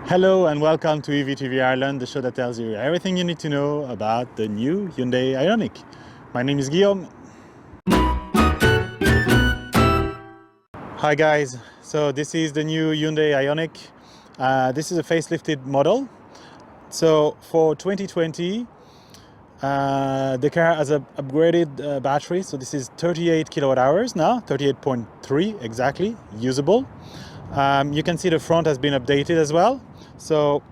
Hello and welcome to EV Ireland, the show that tells you everything you need to know about the new Hyundai Ioniq. My name is Guillaume. Hi guys, so this is the new Hyundai Ioniq. This is a facelifted model. So for 2020, the car has an upgraded battery. So this is 38 kilowatt hours now, 38.3 exactly, usable. You can see the front has been updated as well. So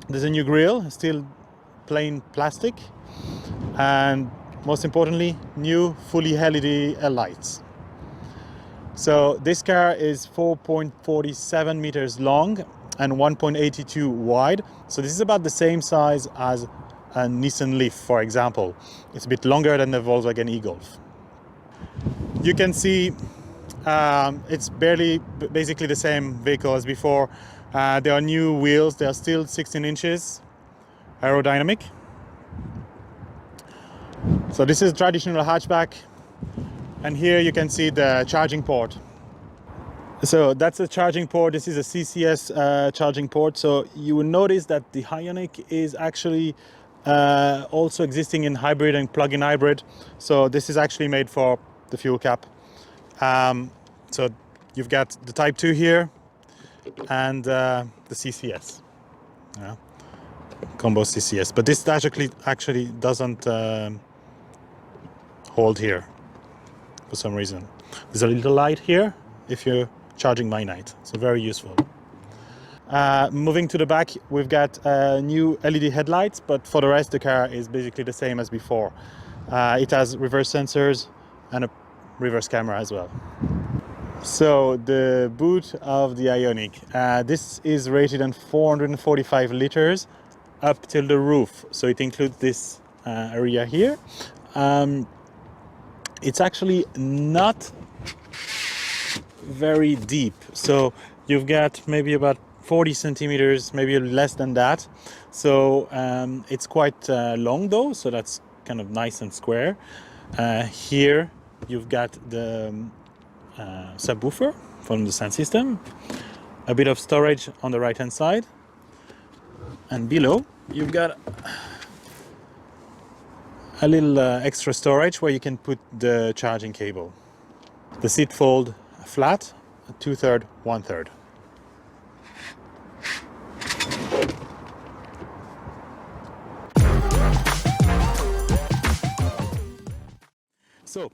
there's a new grille, still plain plastic, and most importantly, new fully LED lights. So this car is 4.47 meters long and 1.82 wide. So this is about the same size as a Nissan Leaf, for example. It's a bit longer than the Volkswagen e-Golf. You can see it's basically the same vehicle as before. There are new wheels, they are still 16 inches aerodynamic. So this is traditional hatchback, and here you can see the charging port. So that's a charging port. This is a CCS charging port. So you will notice that the Ioniq is actually also existing in hybrid and plug-in hybrid. So this is actually made for the fuel cap. So you've got the Type 2 here and the CCS, combo CCS. But this actually doesn't hold here for some reason. There's a little light here if you're charging by night, so very useful. Moving to the back, we've got new LED headlights, but for the rest the car is basically the same as before. It has reverse sensors and a reverse camera as well. So the boot of the Ioniq, this is rated on 445 liters up till the roof, so it includes this area here. It's actually not very deep, so you've got maybe about 40 centimeters, maybe less than that. So it's quite long though, so that's kind of nice and square. Here you've got the subwoofer from the sound system, a bit of storage on the right hand side, and below you've got a little extra storage where you can put the charging cable. The seat fold flat, 2/3, 1/3. So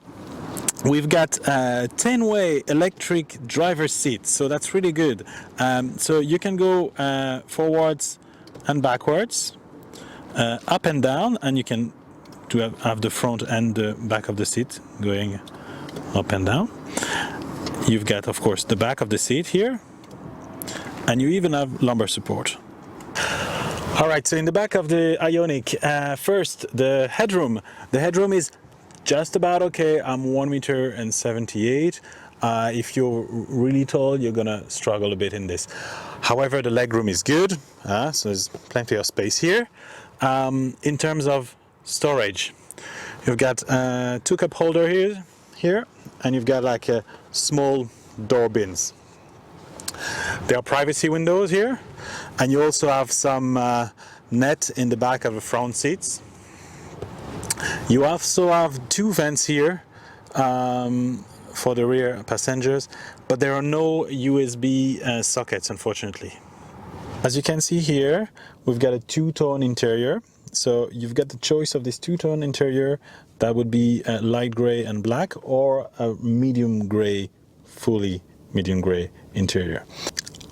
we've got 10-way electric driver's seat, so that's really good. So you can go forwards and backwards, up and down, and you can have the front and the back of the seat going up and down. You've got, of course, the back of the seat here, and you even have lumbar support. All right, so in the back of the Ioniq, first the headroom. The headroom is just about okay. I'm 1.78 meters. If you're really tall, you're gonna struggle a bit in this. However, the legroom is good, so there's plenty of space here. In terms of storage, you've got two cup holder here, and you've got like a small door bins. There are privacy windows here, and you also have some net in the back of the front seats. You also have two vents here for the rear passengers, but there are no USB sockets, unfortunately. As you can see here, we've got a two-tone interior. So you've got the choice of this two-tone interior. That would be light gray and black, or a medium gray, fully medium gray interior.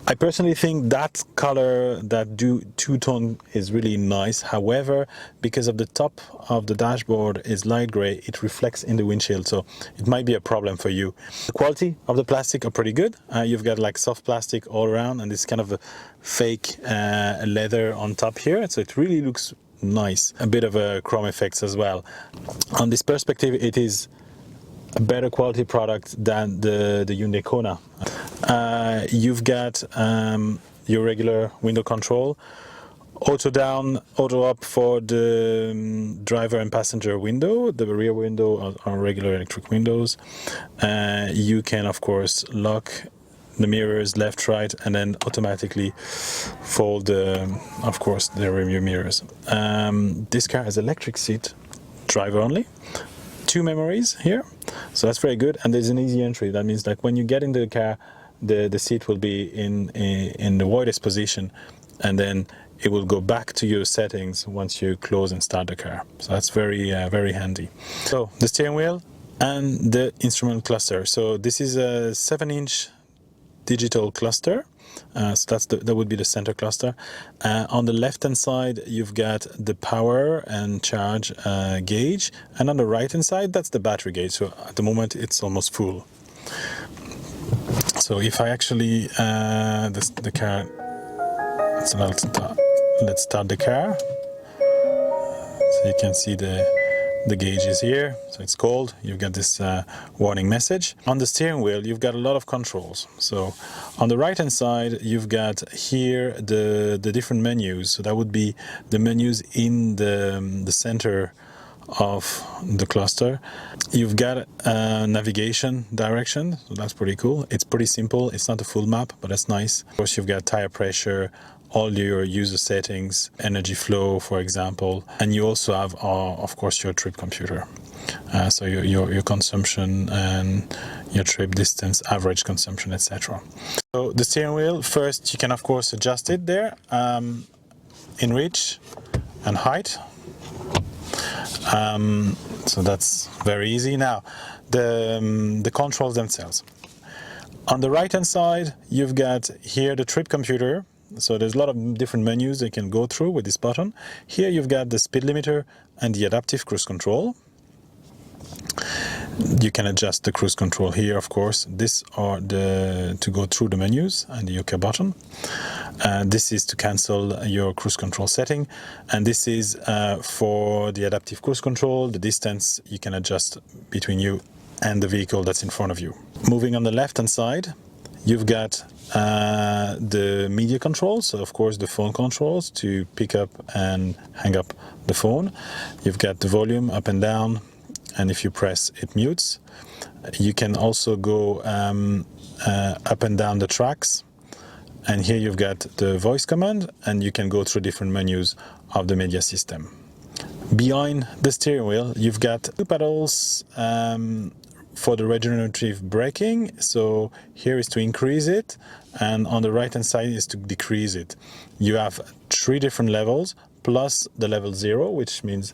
I personally think that color, that two-tone, is really nice. However, because of the top of the dashboard is light gray, it reflects in the windshield, so it might be a problem for you. The quality of the plastic are pretty good. You've got like soft plastic all around, and this kind of a fake leather on top here, so it really looks nice. A bit of a chrome effects as well. On this perspective, it is a better quality product than the Hyundai Kona. You've got your regular window control, auto down, auto up for the driver and passenger window. The rear window are regular electric windows. You can of course lock the mirrors left, right, and then automatically fold, of course, the rear mirrors. This car has electric seat, driver only, 2 memories here, so that's very good. And there's an easy entry. That means like when you get into the car, the seat will be in the widest position, and then it will go back to your settings once you close and start the car. So that's very handy. So the steering wheel and the instrument cluster. So this is a 7-inch digital cluster. So that would be the center cluster. On the left hand side you've got the power and charge gauge, and on the right hand side that's the battery gauge. So at the moment it's almost full. So if I actually the car, so let's start the car. So you can see the gauge is here, so it's cold. You've got this warning message. On the steering wheel you've got a lot of controls. So on the right hand side you've got here the different menus. So that would be the menus in the center of the cluster. You've got navigation direction, so that's pretty cool. It's pretty simple. It's not a full map, but that's nice. Of course you've got tire pressure, all your user settings, energy flow, for example, and you also have of course your trip computer. So your consumption and your trip distance, average consumption, etc. So the steering wheel, first you can of course adjust it there in reach and height. So that's very easy. Now the controls themselves. On the right hand side you've got here the trip computer. So there's a lot of different menus you can go through with this button. Here you've got the speed limiter and the adaptive cruise control. You can adjust the cruise control here, of course. These are to go through the menus, and the OK button. This is to cancel your cruise control setting, and this is for the adaptive cruise control. The distance you can adjust between you and the vehicle that's in front of you. Moving on the left hand side, you've got the media controls, so of course the phone controls to pick up and hang up the phone. You've got the volume up and down, and if you press it mutes. You can also go up and down the tracks, and here you've got the voice command, and you can go through different menus of the media system. Behind the steering wheel you've got 2 pedals for the regenerative braking. So here is to increase it, and on the right hand side is to decrease it. You have 3 different levels plus the level 0, which means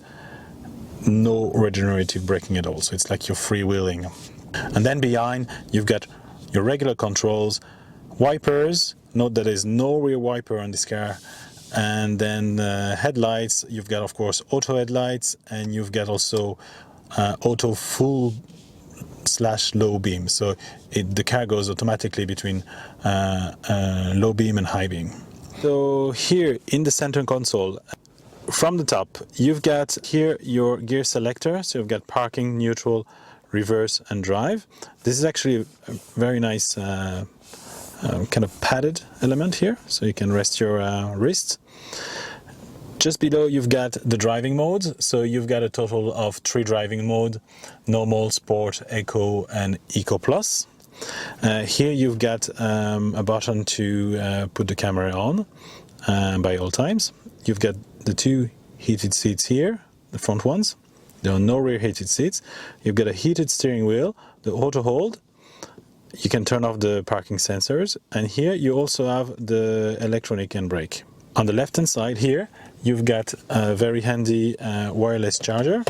no regenerative braking at all. So it's like you're freewheeling. And then behind you've got your regular controls, wipers. Note that there's no rear wiper on this car. And then headlights, you've got of course auto headlights, and you've got also auto full / low beam. So the car goes automatically between low beam and high beam. So here in the center console, from the top, you've got here your gear selector. So you've got parking, neutral, reverse and drive. This is actually a very nice kind of padded element here, so you can rest your wrist. Just below you've got the driving modes. So you've got a total of 3 driving modes: normal, sport, eco and eco plus. Here you've got a button to put the camera on by all times. You've got the 2 heated seats here, the front ones. There are no rear heated seats. You've got a heated steering wheel, the auto hold. You can turn off the parking sensors, and here you also have the electronic handbrake. On the left hand side here you've got a very handy wireless charger.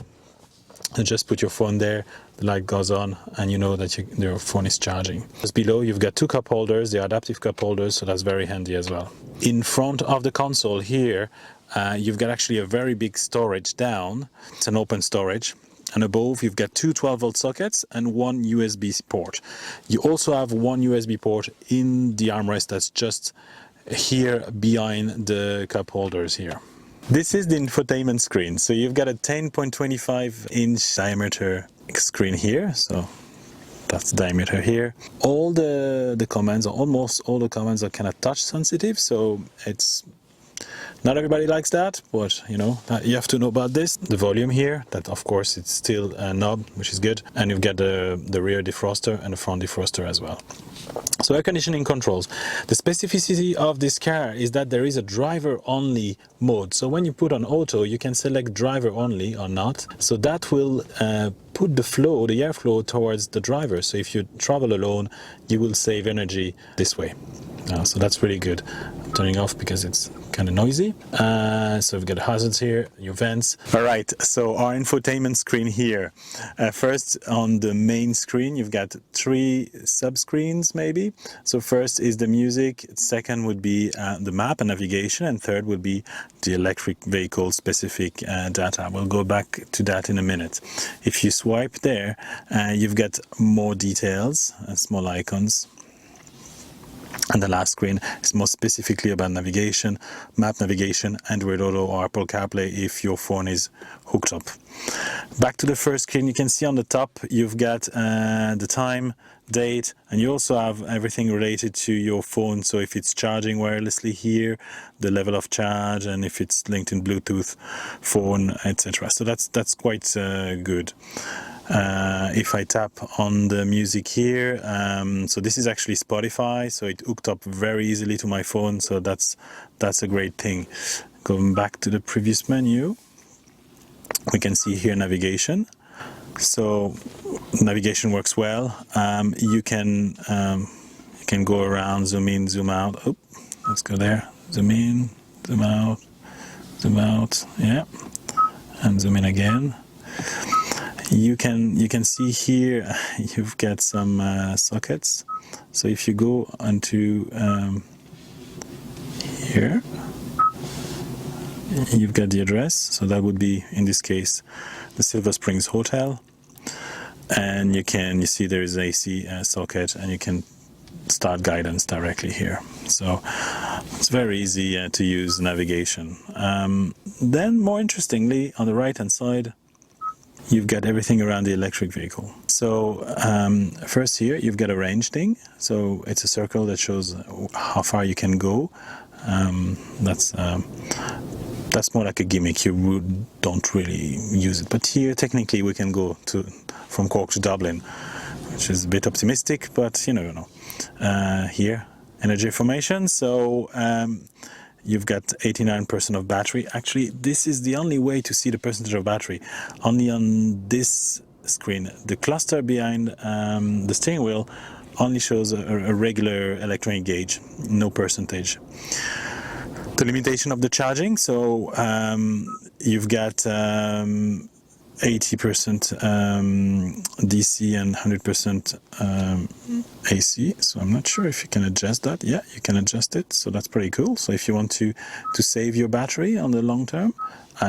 You just put your phone there, the light goes on, and you know that your phone is charging. Just below you've got 2 cup holders, the adaptive cup holders, so that's very handy as well. In front of the console here you've got actually a very big storage down. It's an open storage. And above you've got 2 12-volt sockets and 1 USB port. You also have 1 USB port in the armrest that's just here behind the cup holders here. This is the infotainment screen. So you've got a 10.25-inch diameter screen here. So that's the diameter here. All the commands, or almost all the commands, are kind of touch sensitive. So it's not everybody likes that, but you know, you have to know about this. The volume here, that of course it's still a knob, which is good. And you've got the rear defroster and the front defroster as well. So air conditioning controls. The specificity of this car is that there is a driver only mode. So when you put on auto, you can select driver only or not. So that will put the flow, the airflow towards the driver. So if you travel alone, you will save energy this way. So that's really good. I'm turning off because it's kind of noisy. So we've got hazards here, your vents. All right, so our infotainment screen here. First, on the main screen, you've got 3 sub-screens maybe. So first is the music, second would be the map and navigation, and third would be the electric vehicle specific data. We'll go back to that in a minute. If you swipe there, you've got more details, small icons. And the last screen is more specifically about navigation, map navigation, Android Auto or Apple CarPlay if your phone is hooked up. Back to the first screen, you can see on the top you've got the time, date, and you also have everything related to your phone. So if it's charging wirelessly here, the level of charge, and if it's linked in Bluetooth, phone, etc. So that's quite good. If I tap on the music here, so this is actually Spotify, so it hooked up very easily to my phone, so that's a great thing. Going back to the previous menu, we can see here navigation. So navigation works well. You can go around, zoom in, zoom out. Oh, let's go there. Zoom in, zoom out, yeah, and zoom in again. You can see here you've got some sockets. So if you go onto here, you've got the address. So that would be, in this case, the Silver Springs Hotel. And you see there is AC socket, and you can start guidance directly here. So it's very easy to use navigation. Then more interestingly, on the right hand side, you've got everything around the electric vehicle. So first here, you've got a range thing. So it's a circle that shows how far you can go. That's more like a gimmick. You don't really use it. But here, technically, we can go from Cork to Dublin, which is a bit optimistic, but you never know. Here, energy information. So you've got 89% of battery. Actually, this is the only way to see the percentage of battery. Only on this screen. The cluster behind the steering wheel only shows a regular electronic gauge, no percentage. The limitation of the charging. So you've got 80% DC and 100% AC. So I'm not sure if you can adjust that. Yeah, you can adjust it. So that's pretty cool. So if you want to save your battery on the long term,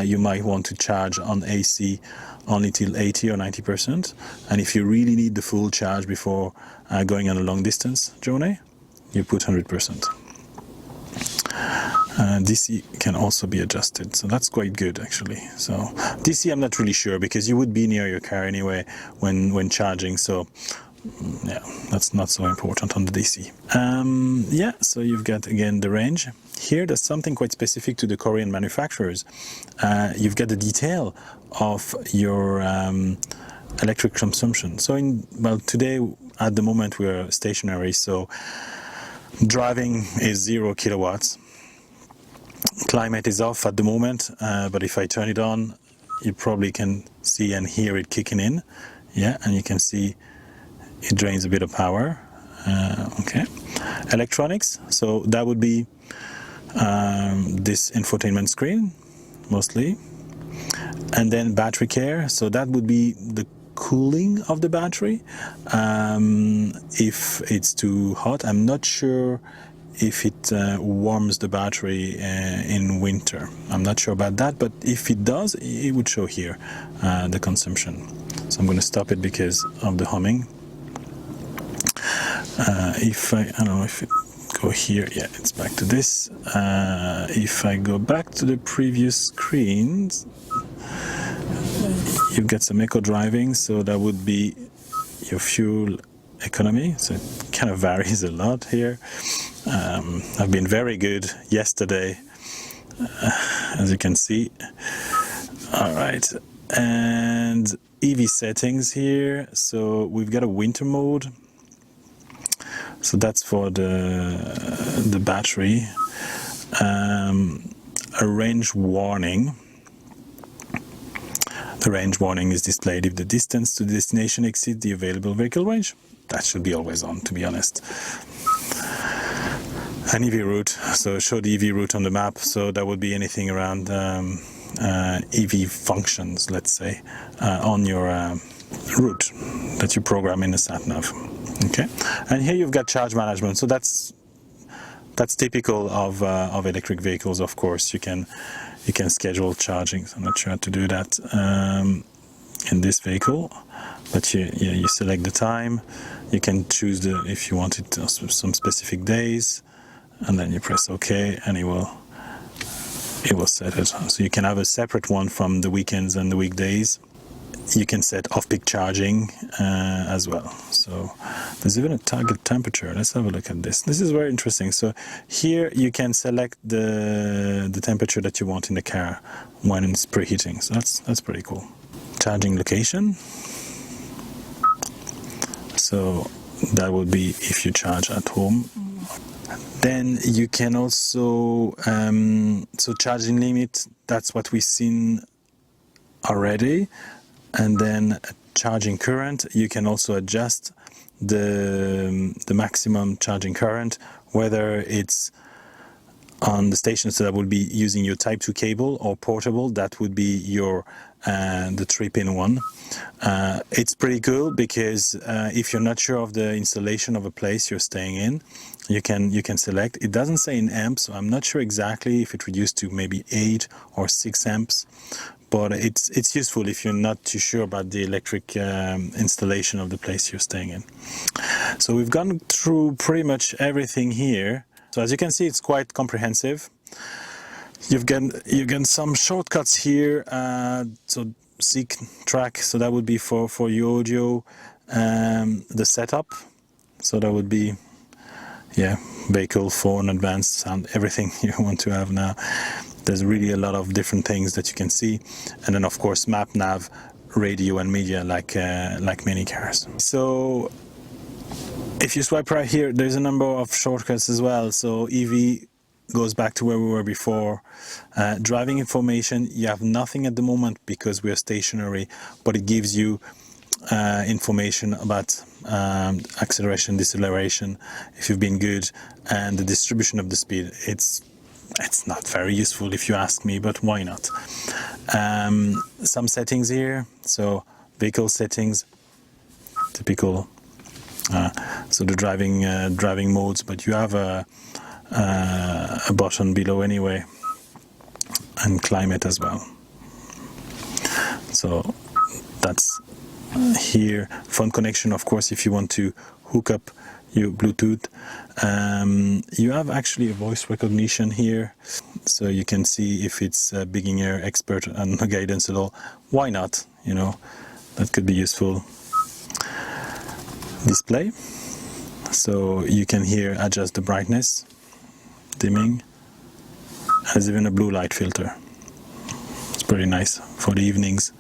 you might want to charge on AC only till 80 or 90%. And if you really need the full charge before going on a long distance journey, you put 100%. DC can also be adjusted, so that's quite good actually. So DC I'm not really sure, because you would be near your car anyway when charging, so yeah, that's not so important on the DC. Yeah, so you've got again the range. Here there's something quite specific to the Korean manufacturers. You've got the detail of your electric consumption. So today at the moment we're stationary, so driving is 0 kilowatts. Climate is off at the moment, but if I turn it on, you probably can see and hear it kicking in. Yeah, and you can see it drains a bit of power. Okay. Electronics, so that would be this infotainment screen, mostly. And then battery care, so that would be the cooling of the battery. If it's too hot, I'm not sure if it warms the battery in winter. I'm not sure about that, but if it does, it would show here the consumption. So I'm going to stop it because of the humming. If I don't know if it go here, yeah, it's back to this. If I go back to the previous screens, you've got some eco driving, so that would be your fuel economy. So it kind of varies a lot here. I've been very good yesterday, as you can see. All right, and EV settings here. So we've got a winter mode. So that's for the battery. A range warning. The range warning is displayed if the distance to the destination exceeds the available vehicle range. That should be always on, to be honest. An EV route, so show the EV route on the map, so that would be anything around EV functions, let's say, on your route that you program in the sat-nav. Okay, and here you've got charge management, so that's typical of electric vehicles. Of course, you can schedule charging. So I'm not sure how to do that in this vehicle, but you select the time. You can choose if you want it some specific days, and then you press OK, and it will set it. So you can have a separate one from the weekends and the weekdays. You can set off-peak charging as well. So there's even a target temperature. Let's have a look at this. This is very interesting. So here you can select the temperature that you want in the car when it's preheating. So that's pretty cool. Charging location. So that would be if you charge at home. Then you can also so charging limit. That's what we've seen already. And then charging current, you can also adjust the maximum charging current, whether it's on the station, so that would be using your Type 2 cable, or portable, that would be your the 3-pin one. It's pretty cool because if you're not sure of the installation of a place you're staying in, you can select. It doesn't say in amps, so I'm not sure exactly if it reduced to maybe 8 or 6 amps. But it's useful if you're not too sure about the electric installation of the place you're staying in. So we've gone through pretty much everything here. So as you can see, it's quite comprehensive. You've got some shortcuts here. So seek track, so that would be for your audio. The setup, so that would be vehicle, phone, advanced sound, everything you want to have now. There's really a lot of different things that you can see, and then of course map, nav, radio, and media, like many cars. So if you swipe right here, there's a number of shortcuts as well. So EV goes back to where we were before. Driving information, you have nothing at the moment because we are stationary, but it gives you information about acceleration, deceleration, if you've been good, and the distribution of the speed. It's not very useful if you ask me, but why not? Some settings here. So vehicle settings, typical. So the driving modes, but you have a button below anyway, and climate as well. So that's here. Phone connection, of course, if you want to hook up your Bluetooth. You have actually a voice recognition here, so you can see if it's a beginner, expert, and no guidance at all. Why not? That could be useful. Display, so you can here adjust the brightness, dimming. There's even a blue light filter. It's pretty nice for the evenings.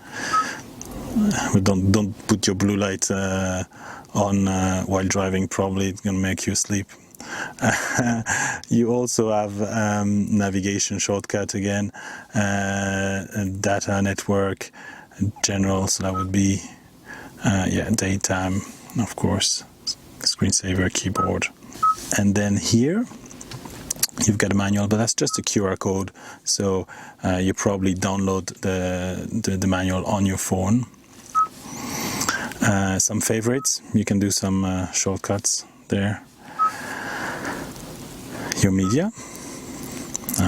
But don't put your blue light on while driving. Probably it's gonna make you sleep. You also have navigation shortcut again, data, network, general. So that would be daytime, of course, screensaver, keyboard, and then here you've got a manual, but that's just a QR code. So you probably download the manual on your phone. Some favorites, you can do some shortcuts there. Your media,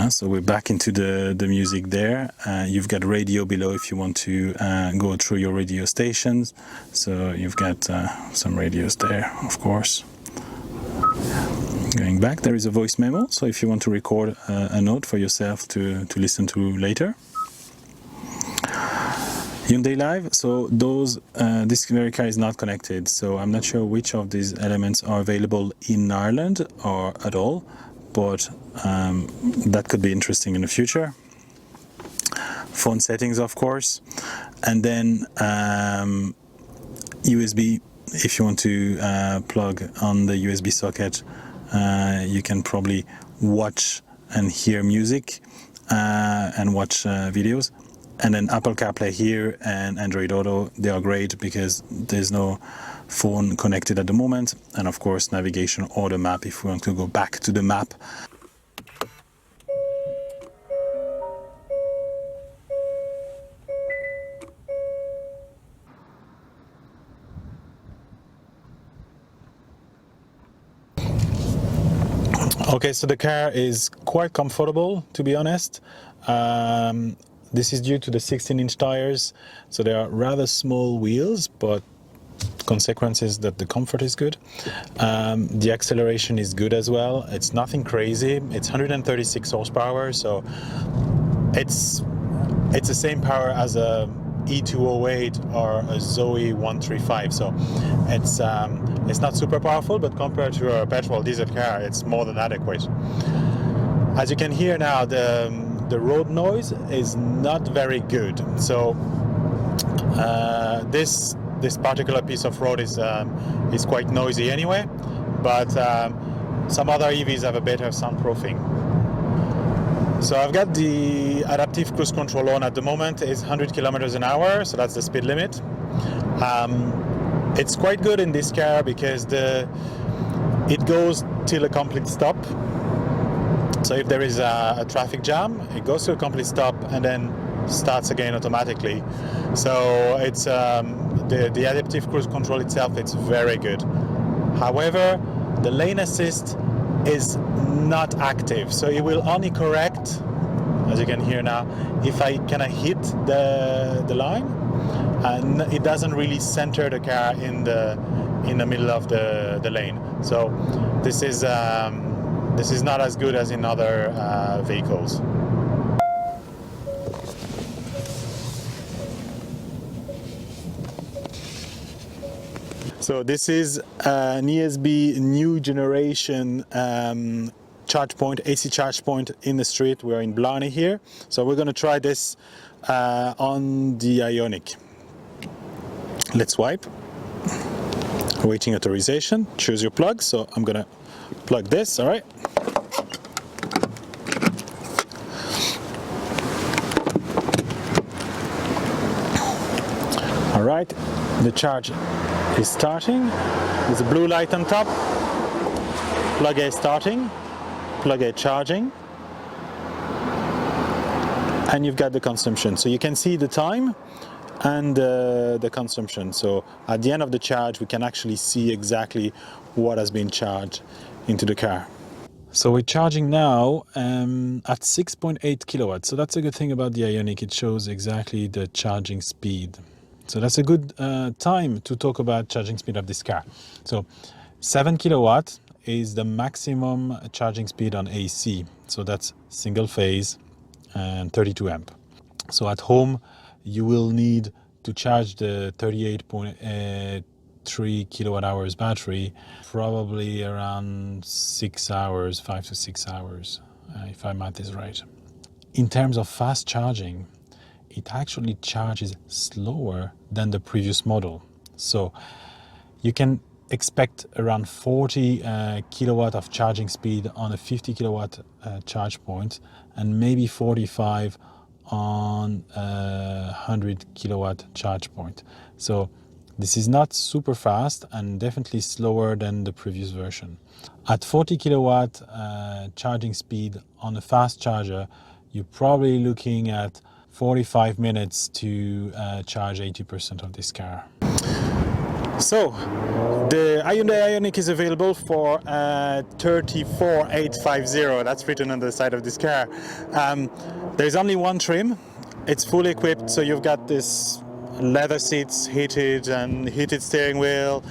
so we're back into the music there. You've got radio below if you want to go through your radio stations. So you've got some radios there, of course. Going back, there is a voice memo, so if you want to record a note for yourself to listen to later. Hyundai Live, so this very car is not connected, so I'm not sure which of these elements are available in Ireland or at all, but that could be interesting in the future. Phone settings, of course, and then USB if you want to plug on the USB socket, you can probably watch and hear music and watch videos. And then Apple CarPlay here and Android Auto, they are great because there's no phone connected at the moment. And of course, navigation or the map if we want to go back to the map. Okay, so the car is quite comfortable, to be honest. This is due to the 16-inch tires, so they are rather small wheels, but consequence is that the comfort is good. The acceleration is good as well. It's nothing crazy. It's 136 horsepower, so it's the same power as a E208 or a Zoe 135. So it's not super powerful, but compared to a petrol diesel car, it's more than adequate. As you can hear now, the road noise is not very good. So this particular piece of road is quite noisy anyway, but some other EVs have a better soundproofing. So I've got the adaptive cruise control on at the moment. It's 100 kilometers an hour, so that's the speed limit. It's quite good in this car because it goes till a complete stop. So if there is a traffic jam, it goes to a complete stop and then starts again automatically. So it's the adaptive cruise control itself, it's very good. However, the lane assist is not active, so it will only correct, as you can hear now, if I kind of hit the line, and it doesn't really center the car in the middle of the lane. So this is not as good as in other vehicles. So this is an ESB new generation charge point, AC charge point in the street. We're in Blarney here. So we're going to try this on the Ioniq. Let's swipe. Awaiting authorization. Choose your plug. So I'm going to plug this, all right? All right, the charge is starting. There's a blue light on top. Plug A starting, plug A charging, and you've got the consumption. So you can see the time and the consumption. So at the end of the charge, we can actually see exactly what has been charged into the car. So we're charging now at 6.8 kilowatts. So that's a good thing about the Ioniq. It shows exactly the charging speed. So that's a good time to talk about charging speed of this car. So 7 kilowatt is the maximum charging speed on AC. So that's single phase and 32 amp. So at home, you will need to charge the 38.3 kilowatt hours battery, probably around 6 hours, 5 to 6 hours, if my math is right. In terms of fast charging, it actually charges slower than the previous model. So you can expect around 40 kilowatt of charging speed on a 50 kilowatt charge point, and maybe 45 on a 100 kilowatt charge point. So this is not super fast and definitely slower than the previous version. At 40 kilowatt charging speed on a fast charger, you're probably looking at 45 minutes to charge 80% of this car. So the Hyundai Ioniq is available for 34,850. That's written on the side of this car. There's only one trim. It's fully equipped, so you've got this leather seats, heated steering wheel,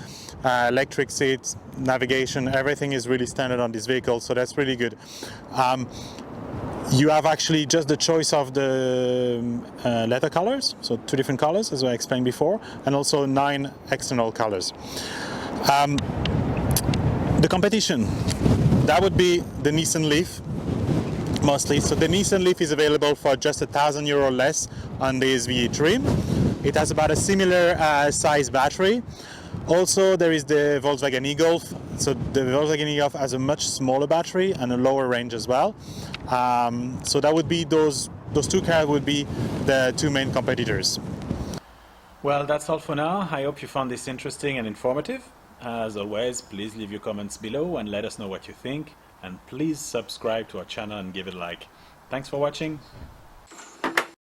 electric seats, navigation. Everything is really standard on this vehicle, so that's really good. You have actually just the choice of the leather colors, so 2 different colors, as I explained before, and also 9 external colors. The competition, that would be the Nissan Leaf, mostly. So the Nissan Leaf is available for just €1,000 less on the SVE trim. It has about a similar size battery. Also, there is the Volkswagen e-Golf. So the Volkswagen e-Golf has a much smaller battery and a lower range as well. So that would be those two cars would be the two main competitors. Well, that's all for now. I hope you found this interesting and informative. As always, please leave your comments below and let us know what you think. And please subscribe to our channel and give it a like. Thanks for watching.